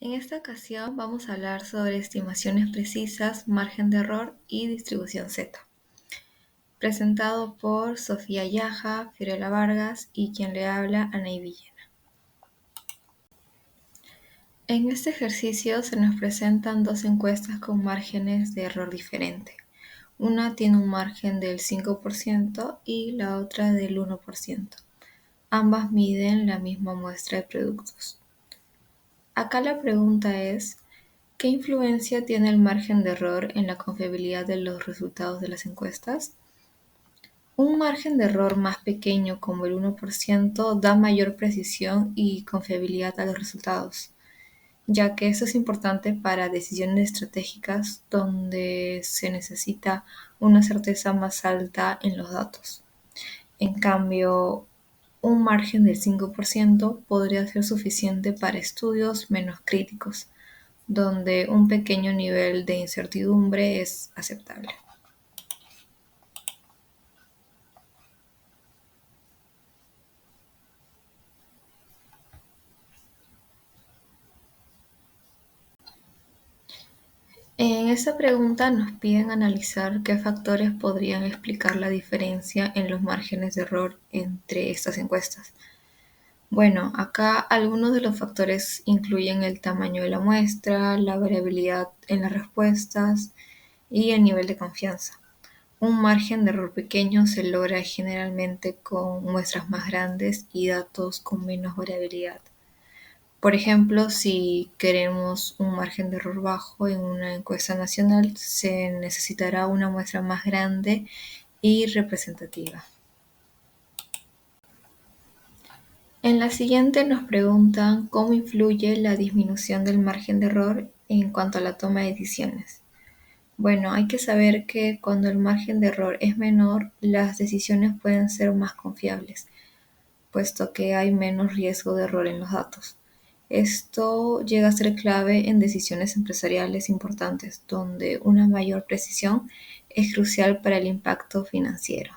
En esta ocasión vamos a hablar sobre estimaciones precisas, margen de error y distribución Z, presentado por Sofía Yaja, Fiorella Vargas y quien le habla, Anaí Villena. En este ejercicio se nos presentan dos encuestas con márgenes de error diferente. Una tiene un margen del 5% y la otra del 1%. Ambas miden la misma muestra de productos. Acá la pregunta es, ¿qué influencia tiene el margen de error en la confiabilidad de los resultados de las encuestas? Un margen de error más pequeño, como el 1%, da mayor precisión y confiabilidad a los resultados, ya que eso es importante para decisiones estratégicas donde se necesita una certeza más alta en los datos. En cambio, un margen del 5% podría ser suficiente para estudios menos críticos, donde un pequeño nivel de incertidumbre es aceptable. En esta pregunta nos piden analizar qué factores podrían explicar la diferencia en los márgenes de error entre estas encuestas. Bueno, acá algunos de los factores incluyen el tamaño de la muestra, la variabilidad en las respuestas y el nivel de confianza. Un margen de error pequeño se logra generalmente con muestras más grandes y datos con menos variabilidad. Por ejemplo, si queremos un margen de error bajo en una encuesta nacional, se necesitará una muestra más grande y representativa. En la siguiente nos preguntan cómo influye la disminución del margen de error en cuanto a la toma de decisiones. Bueno, hay que saber que cuando el margen de error es menor, las decisiones pueden ser más confiables, puesto que hay menos riesgo de error en los datos. Esto llega a ser clave en decisiones empresariales importantes, donde una mayor precisión es crucial para el impacto financiero.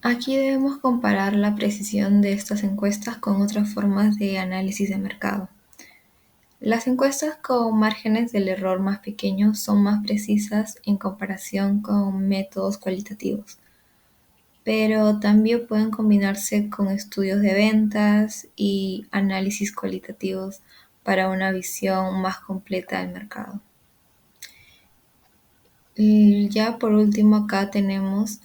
Aquí debemos comparar la precisión de estas encuestas con otras formas de análisis de mercado. Las encuestas con márgenes del error más pequeños son más precisas en comparación con métodos cualitativos, pero también pueden combinarse con estudios de ventas y análisis cualitativos para una visión más completa del mercado. Y ya por último acá tenemos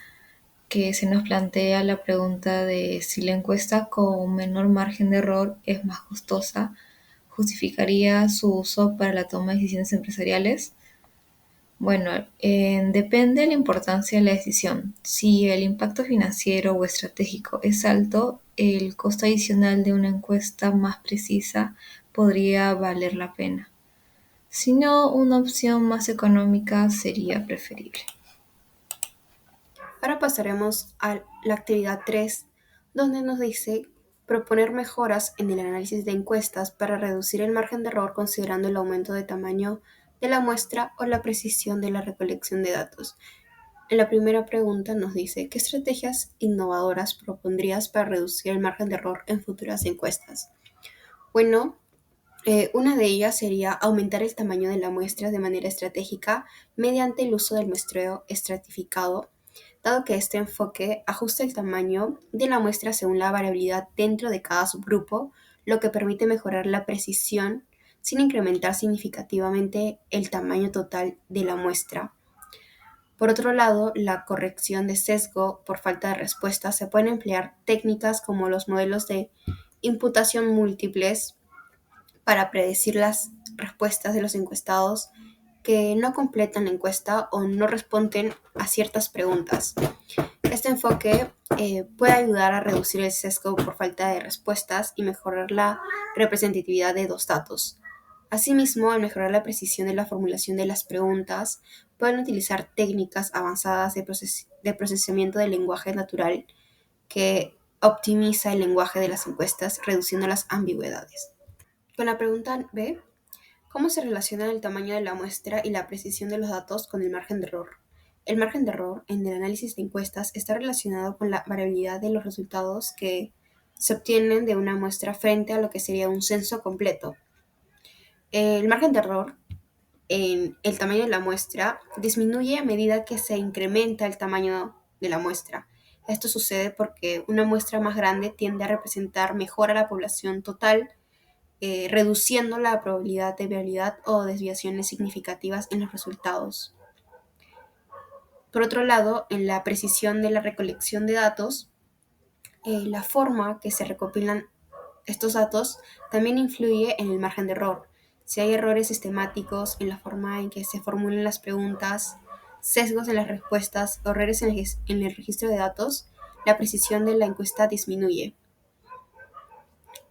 que se nos plantea la pregunta de si la encuesta con menor margen de error es más costosa, ¿justificaría su uso para la toma de decisiones empresariales? Bueno, depende de la importancia de la decisión. Si el impacto financiero o estratégico es alto, el costo adicional de una encuesta más precisa podría valer la pena. Si no, una opción más económica sería preferible. Ahora pasaremos a la actividad 3, donde nos dice proponer mejoras en el análisis de encuestas para reducir el margen de error considerando el aumento de tamaño de la muestra o la precisión de la recolección de datos. En la primera pregunta nos dice, ¿qué estrategias innovadoras propondrías para reducir el margen de error en futuras encuestas? Bueno, una de ellas sería aumentar el tamaño de la muestra de manera estratégica mediante el uso del muestreo estratificado, dado que este enfoque ajusta el tamaño de la muestra según la variabilidad dentro de cada subgrupo, lo que permite mejorar la precisión sin incrementar significativamente el tamaño total de la muestra. Por otro lado, la corrección de sesgo por falta de respuesta se pueden emplear técnicas como los modelos de imputación múltiples para predecir las respuestas de los encuestados que no completan la encuesta o no responden a ciertas preguntas. Este enfoque puede ayudar a reducir el sesgo por falta de respuestas y mejorar la representatividad de los datos. Asimismo, al mejorar la precisión de la formulación de las preguntas, pueden utilizar técnicas avanzadas de procesamiento del lenguaje natural que optimiza el lenguaje de las encuestas, reduciendo las ambigüedades. Con la pregunta B, ¿cómo se relaciona el tamaño de la muestra y la precisión de los datos con el margen de error? El margen de error en el análisis de encuestas está relacionado con la variabilidad de los resultados que se obtienen de una muestra frente a lo que sería un censo completo. El margen de error en el tamaño de la muestra disminuye a medida que se incrementa el tamaño de la muestra. Esto sucede porque una muestra más grande tiende a representar mejor a la población total, reduciendo la probabilidad de viabilidad o desviaciones significativas en los resultados. Por otro lado, en la precisión de la recolección de datos, la forma que se recopilan estos datos también influye en el margen de error. Si hay errores sistemáticos en la forma en que se formulan las preguntas, sesgos en las respuestas o errores en el registro de datos, la precisión de la encuesta disminuye.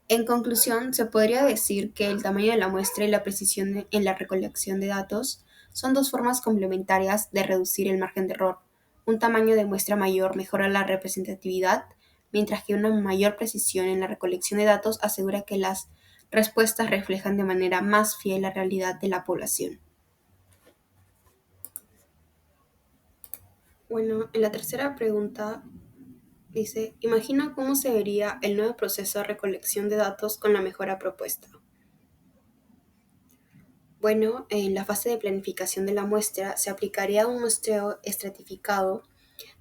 En conclusión, se podría decir que el tamaño de la muestra y la precisión en la recolección de datos son dos formas complementarias de reducir el margen de error. Un tamaño de muestra mayor mejora la representatividad, mientras que una mayor precisión en la recolección de datos asegura que las respuestas reflejan de manera más fiel la realidad de la población. Bueno, en la tercera pregunta dice, imagina cómo se vería el nuevo proceso de recolección de datos con la mejora propuesta. Bueno, en la fase de planificación de la muestra se aplicaría un muestreo estratificado,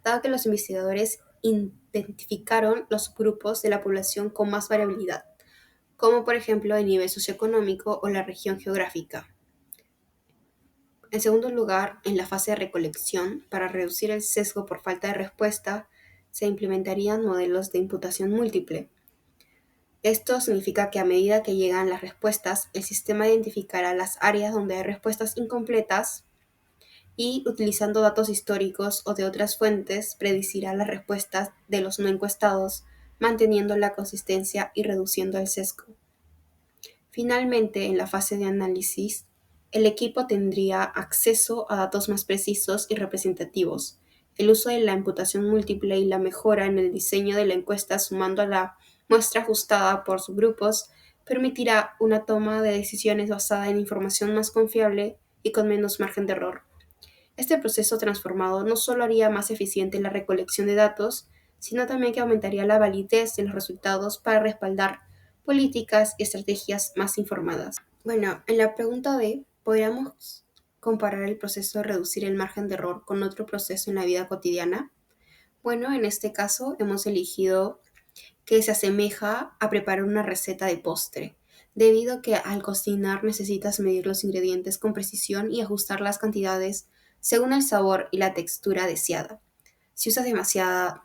dado que los investigadores identificaron los grupos de la población con más variabilidad, como por ejemplo el nivel socioeconómico o la región geográfica. En segundo lugar, en la fase de recolección, para reducir el sesgo por falta de respuesta, se implementarían modelos de imputación múltiple. Esto significa que a medida que llegan las respuestas, el sistema identificará las áreas donde hay respuestas incompletas y, utilizando datos históricos o de otras fuentes, predecirá las respuestas de los no encuestados, manteniendo la consistencia y reduciendo el sesgo. Finalmente, en la fase de análisis, el equipo tendría acceso a datos más precisos y representativos. El uso de la imputación múltiple y la mejora en el diseño de la encuesta sumando a la muestra ajustada por subgrupos permitirá una toma de decisiones basada en información más confiable y con menos margen de error. Este proceso transformado no solo haría más eficiente la recolección de datos, sino también que aumentaría la validez de los resultados para respaldar políticas y estrategias más informadas. Bueno, en la pregunta B, podríamos comparar el proceso de reducir el margen de error con otro proceso en la vida cotidiana. Bueno, en este caso hemos elegido que se asemeja a preparar una receta de postre, debido a que al cocinar necesitas medir los ingredientes con precisión y ajustar las cantidades según el sabor y la textura deseada. Si usas demasiada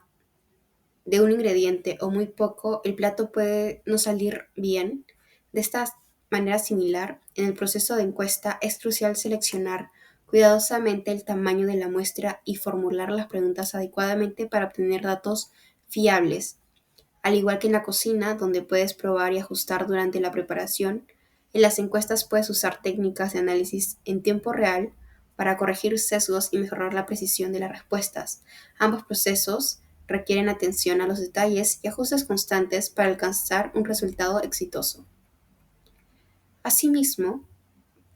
de un ingrediente o muy poco, el plato puede no salir bien. De esta manera similar, en el proceso de encuesta es crucial seleccionar cuidadosamente el tamaño de la muestra y formular las preguntas adecuadamente para obtener datos fiables. Al igual que en la cocina, donde puedes probar y ajustar durante la preparación, en las encuestas puedes usar técnicas de análisis en tiempo real para corregir sesgos y mejorar la precisión de las respuestas. Ambos procesos requieren atención a los detalles y ajustes constantes para alcanzar un resultado exitoso. Asimismo,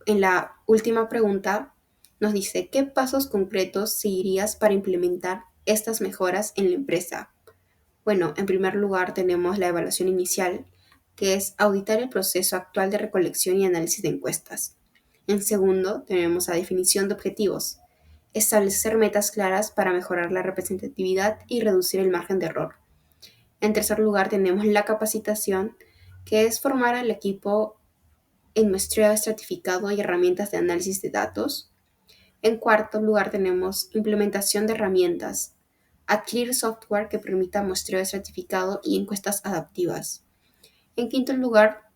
en la última pregunta nos dice, ¿qué pasos concretos seguirías para implementar estas mejoras en la empresa? Bueno, en primer lugar tenemos la evaluación inicial, que es auditar el proceso actual de recolección y análisis de encuestas. En segundo, tenemos la definición de objetivos, establecer metas claras para mejorar la representatividad y reducir el margen de error. En tercer lugar, tenemos la capacitación, que es formar al equipo en muestreo estratificado y herramientas de análisis de datos. En cuarto lugar, tenemos implementación de herramientas, adquirir software que permita muestreo estratificado y encuestas adaptivas. En quinto lugar,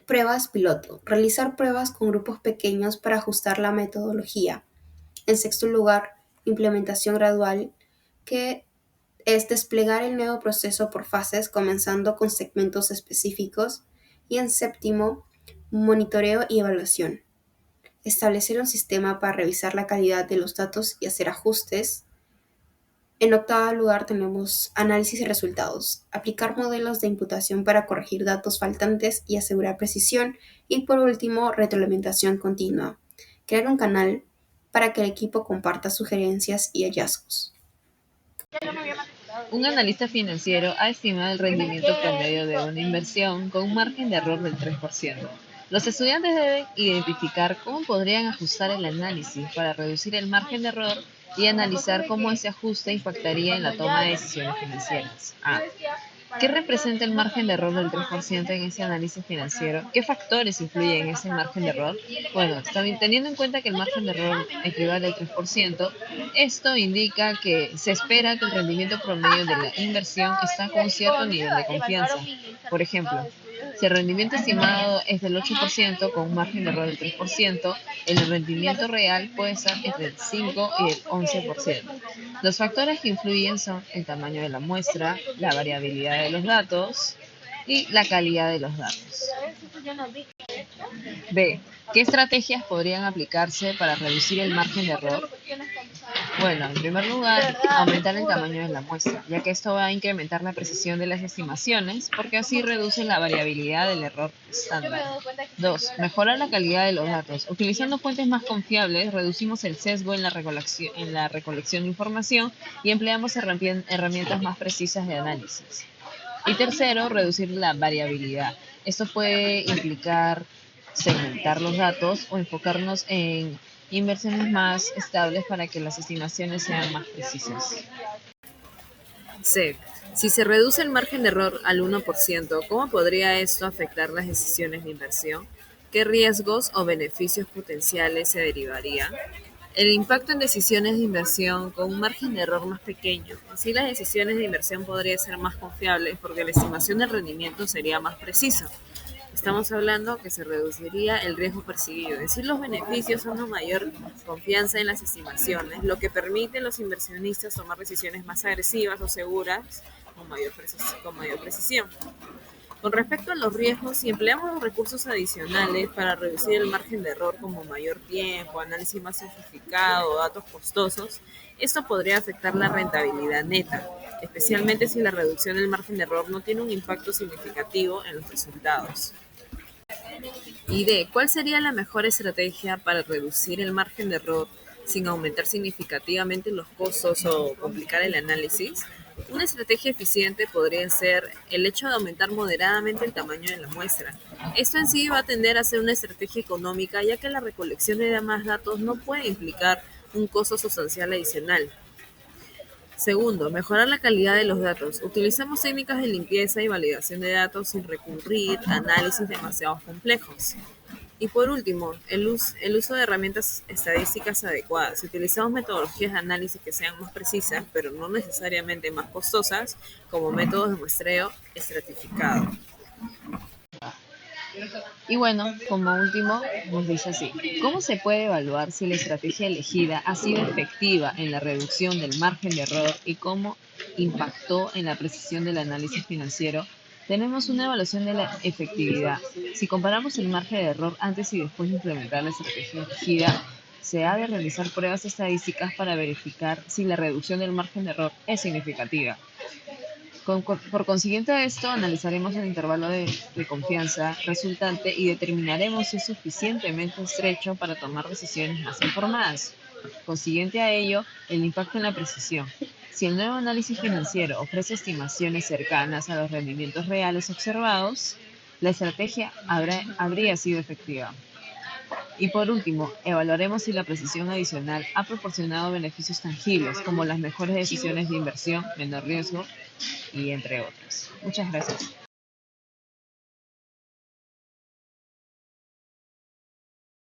pruebas piloto, realizar pruebas con grupos pequeños para ajustar la metodología. En sexto lugar, implementación gradual, que es desplegar el nuevo proceso por fases, comenzando con segmentos específicos. Y en séptimo, monitoreo y evaluación. Establecer un sistema para revisar la calidad de los datos y hacer ajustes. En octavo lugar tenemos análisis y resultados, aplicar modelos de imputación para corregir datos faltantes y asegurar precisión. Y por último, retroalimentación continua, crear un canal para que el equipo comparta sugerencias y hallazgos. Un analista financiero ha estimado el rendimiento promedio de una inversión con un margen de error del 3%. Los estudiantes deben identificar cómo podrían ajustar el análisis para reducir el margen de error y analizar cómo ese ajuste impactaría en la toma de decisiones financieras. A. ¿Qué representa el margen de error del 3% en ese análisis financiero? ¿Qué factores influyen en ese margen de error? Bueno, también teniendo en cuenta que el margen de error equivale al 3%, esto indica que se espera que el rendimiento promedio de la inversión está con un cierto nivel de confianza. Por ejemplo, si el rendimiento estimado es del 8% con un margen de error del 3%, el rendimiento real puede estar entre el 5 y el 11%. Los factores que influyen son el tamaño de la muestra, la variabilidad de los datos y la calidad de los datos. B. ¿Qué estrategias podrían aplicarse para reducir el margen de error? Bueno, en primer lugar, aumentar el tamaño de la muestra, ya que esto va a incrementar la precisión de las estimaciones, porque así reduce la variabilidad del error estándar. 2. Mejorar la calidad de los datos. Utilizando fuentes más confiables, reducimos el sesgo en la recolección de información y empleamos herramientas más precisas de análisis. Y tercero, reducir la variabilidad. Esto puede implicar segmentar los datos o enfocarnos en inversiones más estables para que las estimaciones sean más precisas. C. Si se reduce el margen de error al 1%, ¿cómo podría esto afectar las decisiones de inversión? ¿Qué riesgos o beneficios potenciales se derivarían? El impacto en decisiones de inversión con un margen de error más pequeño. Así las decisiones de inversión podrían ser más confiables porque la estimación del rendimiento sería más precisa. Estamos hablando que se reduciría el riesgo percibido. Es decir, los beneficios son una mayor confianza en las estimaciones, lo que permite a los inversionistas tomar decisiones más agresivas o seguras con mayor precisión. Con respecto a los riesgos, si empleamos recursos adicionales para reducir el margen de error como mayor tiempo, análisis más sofisticado o datos costosos, esto podría afectar la rentabilidad neta, especialmente si la reducción del margen de error no tiene un impacto significativo en los resultados. Y D. ¿Cuál sería la mejor estrategia para reducir el margen de error sin aumentar significativamente los costos o complicar el análisis? Una estrategia eficiente podría ser el hecho de aumentar moderadamente el tamaño de la muestra. Esto en sí va a tender a ser una estrategia económica, ya que la recolección de más datos no puede implicar un costo sustancial adicional. Segundo, mejorar la calidad de los datos. Utilizamos técnicas de limpieza y validación de datos sin recurrir a análisis demasiado complejos. Y por último, el uso de herramientas estadísticas adecuadas. Si utilizamos metodologías de análisis que sean más precisas, pero no necesariamente más costosas, como métodos de muestreo estratificado. Y bueno, como último, nos dice así: ¿cómo se puede evaluar si la estrategia elegida ha sido efectiva en la reducción del margen de error y cómo impactó en la precisión del análisis financiero? Tenemos una evaluación de la efectividad. Si comparamos el margen de error antes y después de implementar la estrategia elegida, se ha de realizar pruebas estadísticas para verificar si la reducción del margen de error es significativa. Por consiguiente a esto, analizaremos el intervalo de confianza resultante y determinaremos si es suficientemente estrecho para tomar decisiones más informadas. Consiguiente a ello, el impacto en la precisión. Si el nuevo análisis financiero ofrece estimaciones cercanas a los rendimientos reales observados, la estrategia habría sido efectiva. Y por último, evaluaremos si la precisión adicional ha proporcionado beneficios tangibles, como las mejores decisiones de inversión, menor riesgo y entre otros. Muchas gracias.